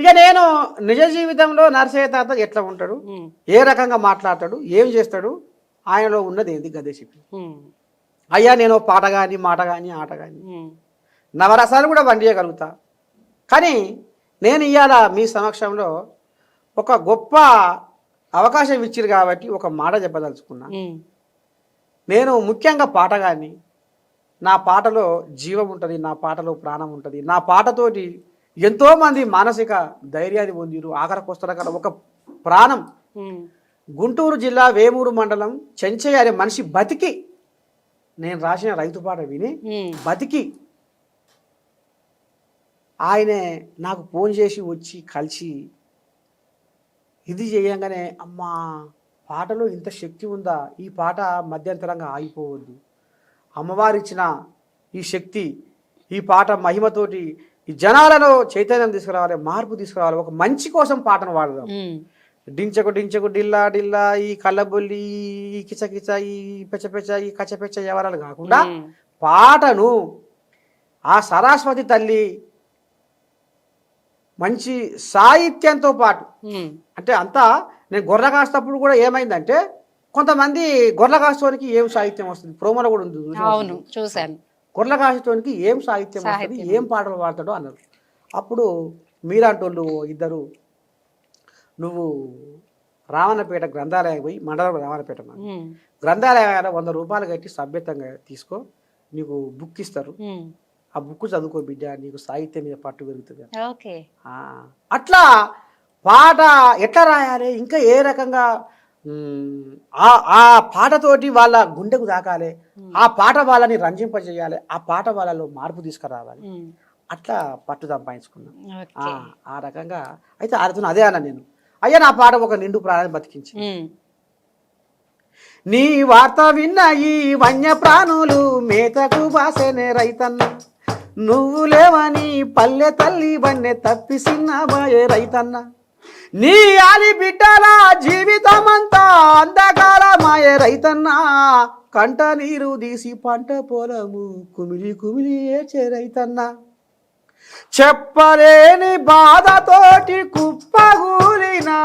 ఇక నేను నిజ జీవితంలో నరసయ్య తాత ఎట్లా ఉంటాడు, ఏ రకంగా మాట్లాడతాడు, ఏం చేస్తాడు, ఆయనలో ఉన్నది ఏంది గదే చెప్పి. అయ్యా నేను పాట కానీ మాట కానీ ఆట కానీ నవరసాలు కూడా వండియగలుగుతా. కానీ నేను ఇవాళ మీ సమక్షంలో ఒక గొప్ప అవకాశం ఇచ్చిరు కాబట్టి ఒక మాట చెప్పదలుచుకున్నా. నేను ముఖ్యంగా పాట కానీ, నా పాటలో జీవం ఉంటుంది, నా పాటలో ప్రాణం ఉంటుంది, నా పాటతోటి ఎంతోమంది మానసిక ధైర్యాన్ని పొందిరు. ఆఖరికి వస్తారు కదా ఒక ప్రాణం. గుంటూరు జిల్లా వేమూరు మండలం చెంచయ్య అనే మనిషి బతికి నేను రాసిన రైతు పాట విని బతికి ఆయనే నాకు ఫోన్ చేసి వచ్చి కలిసి ఇది చేయంగానే అమ్మా పాటలో ఇంత శక్తి ఉందా, ఈ పాట మధ్యంతరంగా ఆగిపోవద్దు, అమ్మవారిచ్చిన ఈ శక్తి, ఈ పాట మహిమతోటి ఈ జనాలలో చైతన్యం తీసుకురావాలి, మార్పు తీసుకురావాలి, ఒక మంచి కోసం పాటను వాడదాం. డించకు డించకు డిల్లా డిల్లా, ఈ కళ్ళబొల్లి, ఈ కిచకిచ, ఈ పెచ్చపెచ్చ, ఈ కచ్చపెచ్చ వ్యవహారాలు కాకుండా పాటను ఆ సరస్వతి తల్లి మంచి సాహిత్యంతో పాటు, అంటే అంతా నేను గొర్రె కాస్తప్పుడు కూడా ఏమైందంటే కొంతమంది గొర్రె కాస్తోనికి ఏం సాహిత్యం వస్తుంది, ప్రోమోలో కూడా ఉంది చూసాను, గొర్రె కాస్తోనికి ఏం సాహిత్యం వస్తుంది, ఏం పాటలు పాడతాడో అన్నారు. అప్పుడు మీలాంటోళ్ళు ఇద్దరు నువ్వు రావణపేట గ్రంథాలయం పోయి, మండలం రావణపేట గ్రంథాలయాల 100 రూపాయలు కట్టి సభ్యతంగా తీసుకో, నీకు బుక్ ఇస్తారు, ఆ బుక్ చదువుకో బిడ్డ, నీకు సాహిత్యం మీద పట్టు పెరుగుతుంది. అట్లా పాట ఎట్లా రాయాలి, ఇంకా ఏ రకంగా ఆ పాటతోటి వాళ్ళ గుండెకు తాకాలి, ఆ పాట వాళ్ళని రంజింపజేయాలి, ఆ పాట వాళ్ళలో మార్పు తీసుకురావాలి, అట్లా పట్టు సంపాదించుకున్నాను. ఆ రకంగా అయితే అర్థం అదే అన్న నేను. అయ్యా నా పాట ఒక నిండు ప్రాణాన్ని బతికించి, నీ వార్త విన్న ఈ వన్య ప్రాణులు మేతకు బాసేనే రైతన్న, నువ్వు లేవని పల్లె తల్లి బన్నె తప్పిసిన్న బాయే రైతన్న, నీ ఆలి బిడ్డల జీవితమంతా అంధకార మాయే రైతన్న, కంట నీరు తీసి పంట పొలము కుమిలి కుమిలి ఏచే రైతన్న, చెప్పలేని బాధతోటి కుప్పగూలినావన్నా,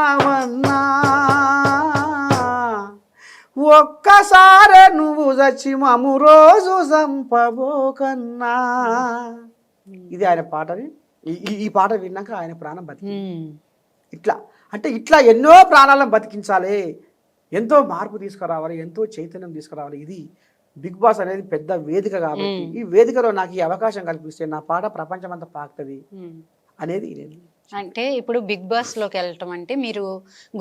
ఒక్కసారి నువ్వు చచ్చి మము రోజు చంపబోకన్నా. ఇది ఆయన పాటని, ఈ పాట విన్నాక ఆయన ప్రాణం బతికి ఇట్లా అంటే ఇట్లా ఎన్నో ప్రాణాలను బతికించాలి, ఎంతో మార్పు తీసుకురావాలి, ఎంతో చైతన్యం తీసుకురావాలి. ఇది బిగ్ బాస్ అనేది పెద్ద వేదిక కాబట్టి ఈ వేదికలో నాకు ఈ అవకాశం కల్పిస్తే నా పాట ప్రపంచం అంతా పాకుతుంది అనేది నేను. అంటే ఇప్పుడు బిగ్ బాస్ లోకి వెళ్ళటం అంటే మీరు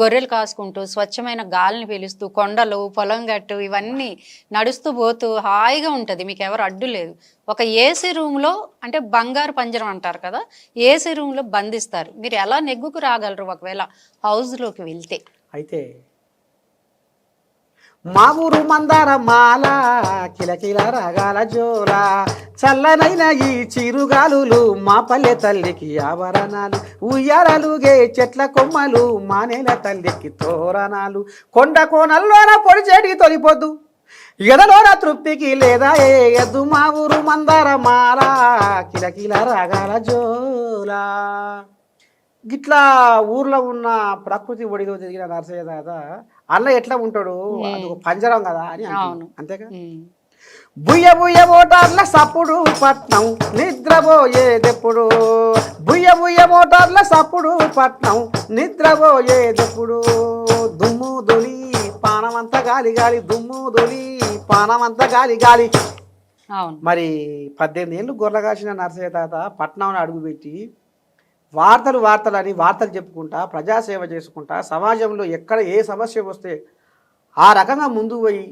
గొర్రెలు కాసుకుంటూ స్వచ్ఛమైన గాలిని పీలుస్తూ కొండలు పొలం గట్టు ఇవన్నీ నడుస్తూ పోతూ హాయిగా ఉంటుంది, మీకు ఎవరు అడ్డు లేదు. ఒక ఏసీ రూమ్లో అంటే బంగారు పంజరం అంటారు కదా, ఏసీ రూమ్లో బంధిస్తారు, మీరు ఎలా నెగ్గుకు రాగలరు ఒకవేళ హౌస్లోకి వెళ్తే? అయితే మా ఊరు మందార మాల కిలకిల రాగాల జోల, చల్లనైన ఈ చిరుగాలులు మా పల్లె తల్లికి ఆభరణాలు, ఉయ్యాలలుగే చెట్ల కొమ్మలు మా నేల తల్లికి తోరణాలు, కొండ కోనల్లోన పొడిచేటి తొలిపోద్దు ఎదలోన తృప్తికి లేదా ఏ ఎద్దు, మా ఊరు మందార మాల కిలకిల రాగాల జోల. గిట్లా ఊర్లో ఉన్న ప్రకృతి ఒడిలో తిరిగిన నరసయ్య తాత అన్న ఎట్లా ఉంటాడు, అది ఒక పంజరం కదా అని అంతేగా. బుయ్య బుయ్య మోటార్ల సప్పుడు పట్నం నిద్రపోయేదెప్పుడు, బుయ్య బుయ్య మోటార్ల సప్పుడు పట్నం నిద్రపోయేదెప్పుడు, దుమ్ము దొలి పానమంతా గాలి గాలి, దుమ్ము దొలి పానమంతా గాలి గాలి. మరి 18 ఏళ్ళు గొర్రె కాసిన నరసయ్య తాత పట్నంలో అడుగుపెట్టి వార్తలు అని వార్తలు చెప్పుకుంటా, ప్రజాసేవ చేసుకుంటా, సమాజంలో ఎక్కడ ఏ సమస్య వస్తే ఆ రకంగా ముందు పోయి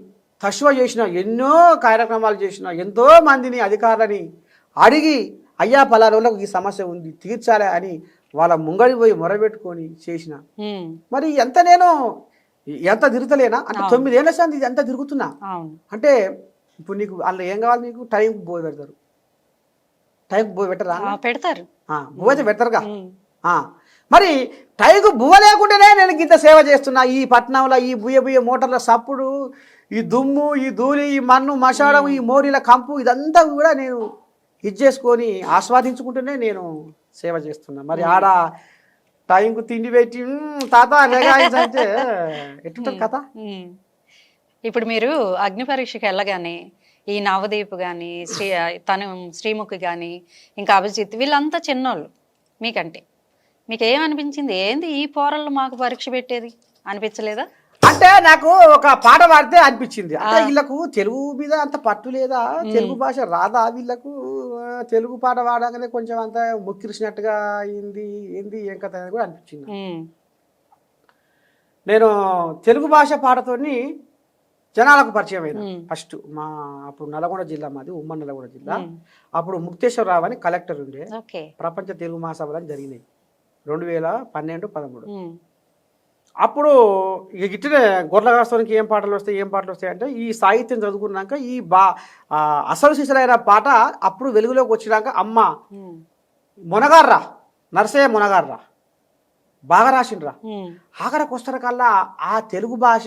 తశ్వ చేసిన, ఎన్నో కార్యక్రమాలు చేసిన, ఎంతో మందిని అధికారులని అడిగి అయ్యా పలారోళ్ళకు ఈ సమస్య ఉంది తీర్చాలి అని వాళ్ళ ముంగడి పోయి మొరబెట్టుకొని చేసిన. మరి ఎంత తిరుగుతలేనా అంటే 9 ఏళ్ళ సంది ఎంత తిరుగుతున్నా అంటే ఇప్పుడు నీకు వాళ్ళు ఏం కావాలి, నీకు టైంకి బోయి పెడతారు, టైంకి బోయి పెట్టరా, పెడతారు, బువ్వ అయితే పెడతారుగా. మరి టైంకు బువ్వ లేకుండానే నేను ఇంత సేవ చేస్తున్నా. ఈ పట్నంలో ఈ బుయ్య మోటార్ల సప్పుడు, ఈ దుమ్ము, ఈ ధూళి, ఈ మన్ను మషాడం, ఈ మోరీల కంపు, ఇదంతా కూడా నేను ఇది చేసుకొని ఆస్వాదించుకుంటూనే నేను సేవ చేస్తున్నా. మరి ఆడ టైంకు తిండి పెట్టి తాత లేగాయించు" అంటే ఎట్లుంటుంది కథ? ఉమ్. ఇప్పుడు మీరు అగ్ని పరీక్షకి వెళ్ళగానే ఈ నవదీప్ కానీ తను శ్రీముఖి కానీ ఇంకా అభిజిత్ వీళ్ళంతా చిన్నోళ్ళు మీకంటే, మీకు ఏమనిపించింది? ఏంది ఈ పోరళ్ళు మాకు పరీక్ష పెట్టేది అనిపించలేదా? అంటే నాకు ఒక పాట పాడితే అనిపించింది, అంటే వీళ్ళకు తెలుగు మీద అంత పట్టు లేదా, తెలుగు భాష రాదా వీళ్ళకు, తెలుగు పాట పాడగానే కొంచెం అంత ముక్కిరిసినట్టుగా అయింది, ఏంది ఏం కథ అనేది కూడా అనిపించింది. నేను తెలుగు భాష పాటతోని జనాలకు పరిచయం అయినా ఫస్ట్. అప్పుడు నల్గొండ జిల్లా, మాది ఉమ్మడి నల్గొండ జిల్లా. అప్పుడు ముక్తేశ్వరరావు అని కలెక్టర్ ఉండే. ప్రపంచ తెలుగు మహాసభలు జరిగినాయి 2012-13. అప్పుడు ఇక గిట్టనే గొర్రెల కాస్తానికి ఏం పాటలు వస్తాయి అంటే ఈ సాహిత్యం చదువుకున్నాక ఈ అసలు శిశులైన పాట అప్పుడు వెలుగులోకి వచ్చినాక అమ్మ మునగార్రా నరసయ్య మునగార్రా బాగా రాసిండ్రా. ఆఖరికి వస్తున్న కల్లా ఆ తెలుగు భాష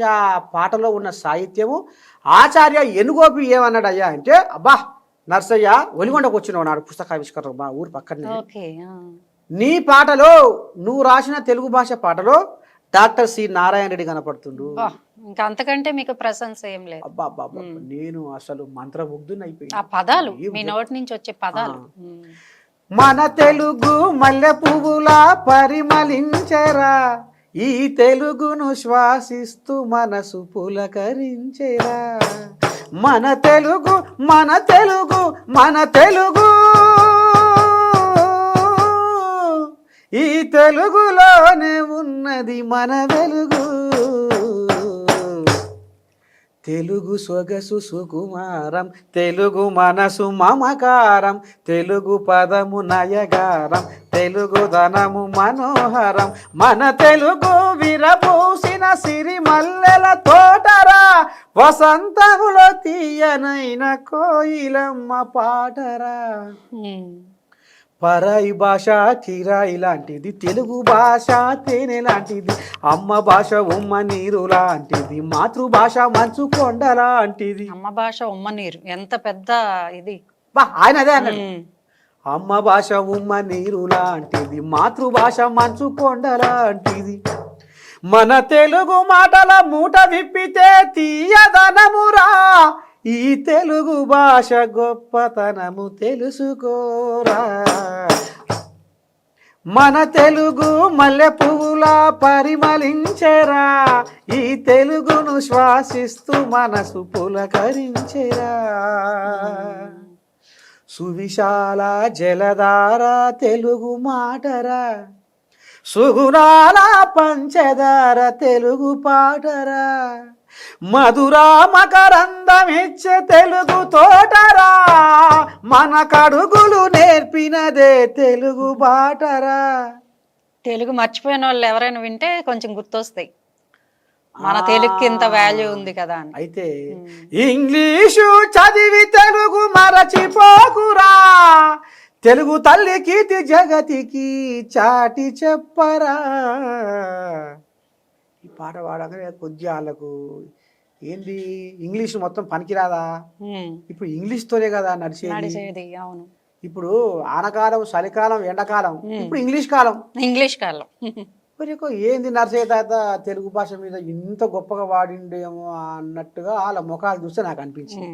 పాటలో ఉన్న సాహిత్యము ఆచార్య ఎనుగోపి ఏమన్నాడు అయ్యా అంటే, అబ్బా నరసయ్య ఒలిగొండకు వచ్చినావు నాడు పుస్తకావిష్కరణ మా ఊరు పక్కనే, నీ పాటలో నువ్వు రాసిన తెలుగు భాష పాటలో డాక్టర్ సి నారాయణ రెడ్డి కనపడుతుండు, ఇంకా అంతకంటే మీకు ప్రశంస ఏం లేదు. అబ్బా అబ్బా నేను అసలు మంత్రముగ్ధుని అయిపోయి ఆ పదాలు మీ నోటి నుంచి వచ్చే పదాలు. మన తెలుగు మల్లె పువ్వులా పరిమళించెరా, ఈ తెలుగును శ్వాసిస్తూ మనసు పులకరించెరా, మన తెలుగు మన తెలుగు మన తెలుగు, ఈ తెలుగులోనే ఉన్నది మన వెలుగు, తెలుగు సొగసు సుకుమారం, తెలుగు మనసు మమకారం, తెలుగు పదము నయగారం, తెలుగు ధనము మనోహరం, మన తెలుగు విరబూసిన సిరిమల్లెల తోటరా, వసంతములో తీయనైన కోయిలమ్మ పాటరా. పరాయి భాష కిరాయి లాంటిది, తెలుగు భాష తేనె లాంటిది, అమ్మ భాష ఉమ్మ నీరు లాంటిది, మాతృభాష మంచు కొండ లాంటిది. అమ్మ భాష ఉమ్మ నీరు ఎంత పెద్ద ఇది, ఆయన అదే అన్నాడు. అమ్మ భాష ఉమ్మ నీరు లాంటిది, మాతృభాష మంచు కొండ లాంటిది, మన తెలుగు మాటల మూట విప్పితే తీయదనమురా, ఈ తెలుగు భాష గొప్పతనము తెలుసుకోరా, మన తెలుగు మల్లె పువ్వులా పరిమళించెరా, ఈ తెలుగును శ్వాసిస్తూ మనసు పులకరించెరా, సువిశాల జలధార తెలుగు మాటరా, సుగుణాల పంచదార తెలుగు పాటరా, మధురా మకరందమిచ్చే తెలుగు తోటరా, మన కడుగులు నేర్పినదే తెలుగు బాటరా. తెలుగు మర్చిపోయిన వాళ్ళు ఎవరైనా వింటే కొంచెం గుర్తొస్తాయి, మన తెలుగుకి ఇంత వాల్యూ ఉంది కదా అని. అయితే ఇంగ్లీషు చదివి తెలుగు మరచిపోకురా, తెలుగు తల్లి కీర్తి జగతికి చాటి చెప్పరా. ఈ పాట పాడగానే కొద్దిగా వాళ్ళకు ఏంది ఇంగ్లీష్ మొత్తం పనికిరాదా, ఇప్పుడు ఇంగ్లీష్తోనే కదా నడిచేది. అవును, ఇప్పుడు ఆనకాలం చలికాలం ఎండాకాలం, ఇప్పుడు ఇంగ్లీష్ కాలం. ఏంది నర్సయ్య తాత తెలుగు భాష మీద ఇంత గొప్పగా వాడిండేమో అన్నట్టుగా వాళ్ళ ముఖాలు చూస్తే నాకు అనిపించింది.